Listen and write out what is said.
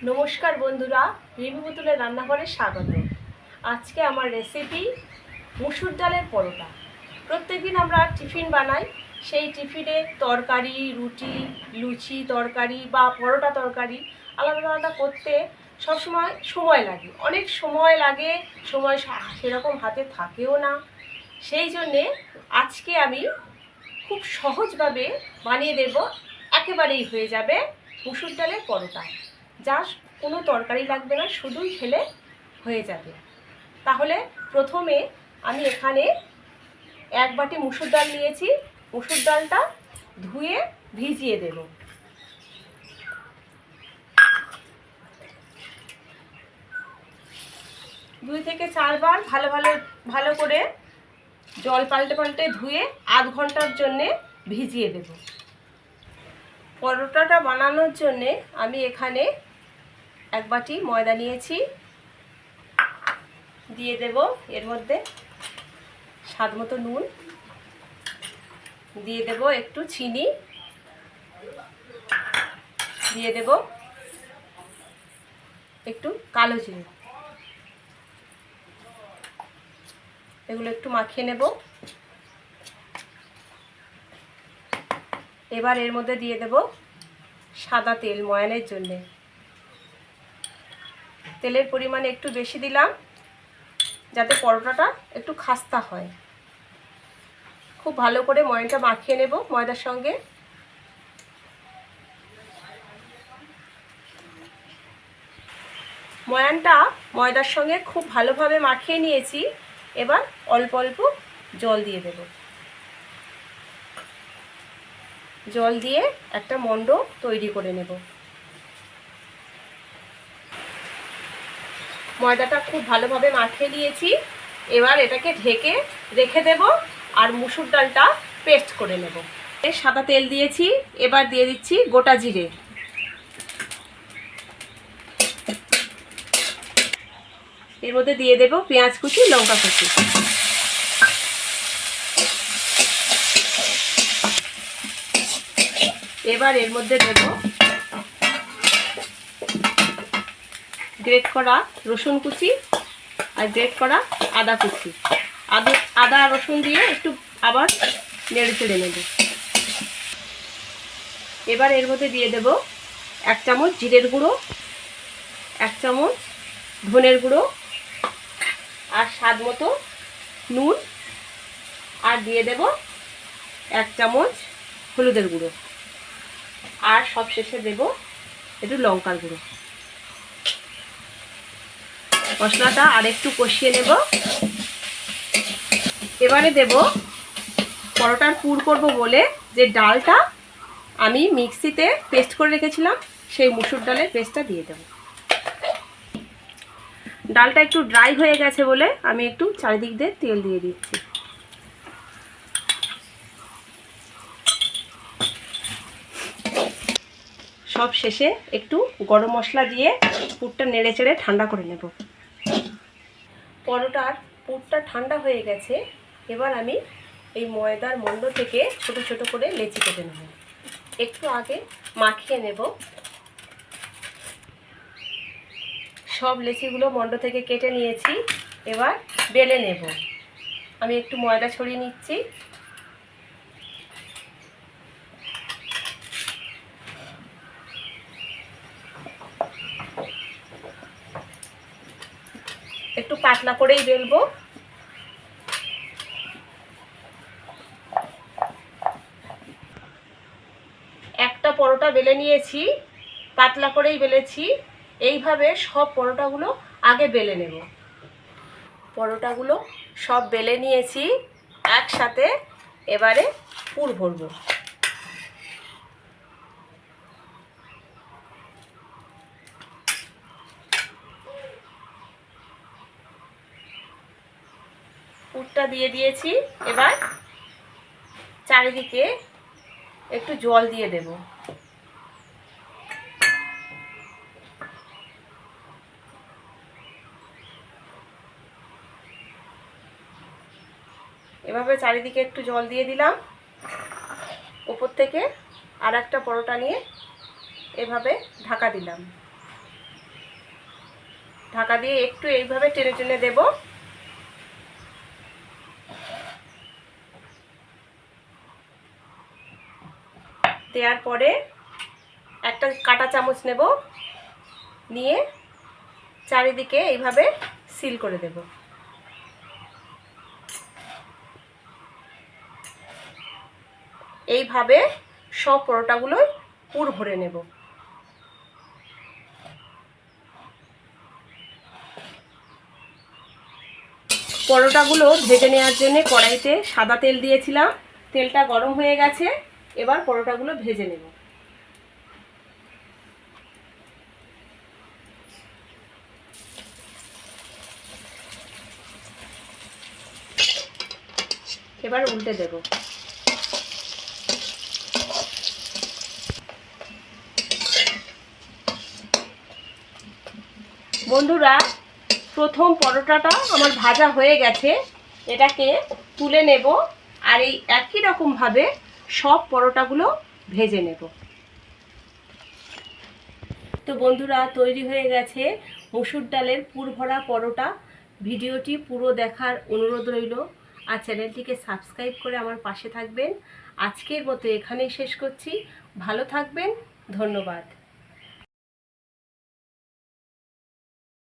নমস্কার বন্ধুরা, রিমি পুতুলের রান্নাঘরে স্বাগত। আজকে আমার রেসিপি মুসুর ডালের পরোটা। প্রত্যেকদিন আমরা টিফিন বানাই, সেই টিফিনে তরকারি, রুটি, লুচি তরকারি বা পরোটা তরকারি আলাদা আলাদা করতে সবসময় সময় লাগে, অনেক সময় লাগে, সময় সেরকম হাতে থাকেও না। সেই জন্যে আজকে আমি খুব সহজভাবে বানিয়ে দেব, একেবারেই হয়ে যাবে মুসুর ডালের পরোটা। যা কোনো তরকারি লাগবে না, শুধুই খেলে হয়ে যাবে। তাহলে প্রথমে আমি এখানে 1 বাটি মুসুর ডাল নিয়েছি। মুসুর ডালটা ধুয়ে ভিজিয়ে দেব। দুই থেকে 4 বার ভালো করে জল পাল্টে ধুয়ে আধ ঘন্টার জন্যে ভিজিয়ে দেব। পরোটাটা বানানোর জন্যে আমি এখানে 1 বাটি ময়দা নিয়েছি। দিয়ে দেব এর মধ্যে স্বাদ মতো নুন, দিয়ে দেব একটু চিনি, দিয়ে দেব একটু কালো জিরে। এগুলো একটু মাখিয়ে নেব। এবার এর মধ্যে দিয়ে দেব সাদা তেল ময়ানের জন্য। তেলের পরিমাণ একটু বেশি দিলাম যাতে পরোটাটা একটু খাস্তা হয়। খুব ভালো করে ময়ানটা মাখিয়ে নেব ময়দার সঙ্গে। ময়ানটা ময়দার সঙ্গে খুব ভালোভাবে মাখিয়ে নিয়েছি। এবার অল্প অল্প জল দিয়ে দেব। জল দিয়ে একটা মণ্ড তৈরি করে নেব। ময়দাটা খুব ভালোভাবে মাখিয়ে নিয়েছি। এবার এটাকে ঢেকে রেখে দেব আর মুসুর ডালটা পেস্ট করে নেব। সাদা তেল দিয়েছি, এবার দিয়ে দিচ্ছি গোটা জিরে। এর মধ্যে দিয়ে দেব পেঁয়াজ কুচি, লঙ্কা কুচি। এবার এর মধ্যে দেব গ্রেট করা রসুন কুচি আর গ্রেট করা আদা কুচি। আদা রসুন দিয়ে একটু আবার নেড়ে চেড়ে নেব। এবার এর মধ্যে দিয়ে দেব 1 চামচ জিরের গুঁড়ো, 1 চামচ ধনের গুঁড়ো আর স্বাদ মতো নুন, আর দিয়ে দেব 1 চামচ হলুদের গুঁড়ো, আর সব শেষে দেব একটু লঙ্কার গুঁড়ো। মশলাটা আর একটু কষিয়ে নেব। এবারে দেব পরোটার পুর করব বলে যে ডালটা আমি মিক্সিতে পেস্ট করে রেখেছিলাম, সেই মুসুর ডালের পেস্টটা দিয়ে দেব। ডালটা একটু ড্রাই হয়ে গেছে বলে আমি একটু চারিদিক দিয়ে তেল দিয়ে দিচ্ছি। সব শেষে একটু গরম মশলা দিয়ে পুরটা নেড়ে চেড়ে ঠান্ডা করে নেব। পরোটার পুরটা ঠান্ডা হয়ে গেছে। এবার আমি এই ময়দার মণ্ড থেকে ছোট ছোট করে লেচি কেটে নেব। একটু আগে মাখিয়ে নেব। সব লেচিগুলো মণ্ড থেকে কেটে নিয়েছি। এবার বেলে নেব। আমি একটু ময়দা ছড়িয়ে নিচ্ছি। একটু পাতলা করেই বেলবো। একটা পরোটা বেলে নিয়েছি, পাতলা করেই বেলেছি। এইভাবে সব পরোটাগুলো আগে বেলে নেব। পরোটাগুলো সব বেলে নিয়েছি একসাথে। এবারে পুর ভরব। পুরটা দিয়ে দিয়েছি। এবার চারিদিকে একটু জল দিয়ে দেব। এভাবে চারিদিকে একটু জল দিয়ে দিলাম। উপর থেকে আর একটা পরোটা নিয়ে এভাবে ঢাকা দিলাম। ঢাকা দিয়ে একটু এইভাবে টেনে টেনে দেব। দেওয়ার পরে একটা কাঁটা চামচ নেব, নিয়ে চারিদিকে এইভাবে সিল করে দেব। এইভাবে সব পরোটাগুলোই পুর ভরে নেব। পরোটাগুলো ভেজে নেওয়ার জন্য কড়াইতে সাদা তেল দিয়েছিলাম, তেলটা গরম হয়ে গেছে। এবার পরোটাগুলো ভেজে নেব। এবার উল্টে দেব। বন্ধুরা, প্রথম পরোটাটা আমার ভাজা হয়ে গেছে, এটাকে তুলে নেব আর এই একই রকমভাবে সব পরোটাগুলো ভেজে নেব। তো বন্ধুরা, তৈরি হয়ে গেছে মসুর ডালের পুর ভরা পরোটা। ভিডিওটি পুরো দেখার অনুরোধ রইল আর চ্যানেলটিকে সাবস্ক্রাইব করে আমার পাশে থাকবেন। আজকের মতো এখানেই শেষ করছি। ভালো থাকবেন, ধন্যবাদ।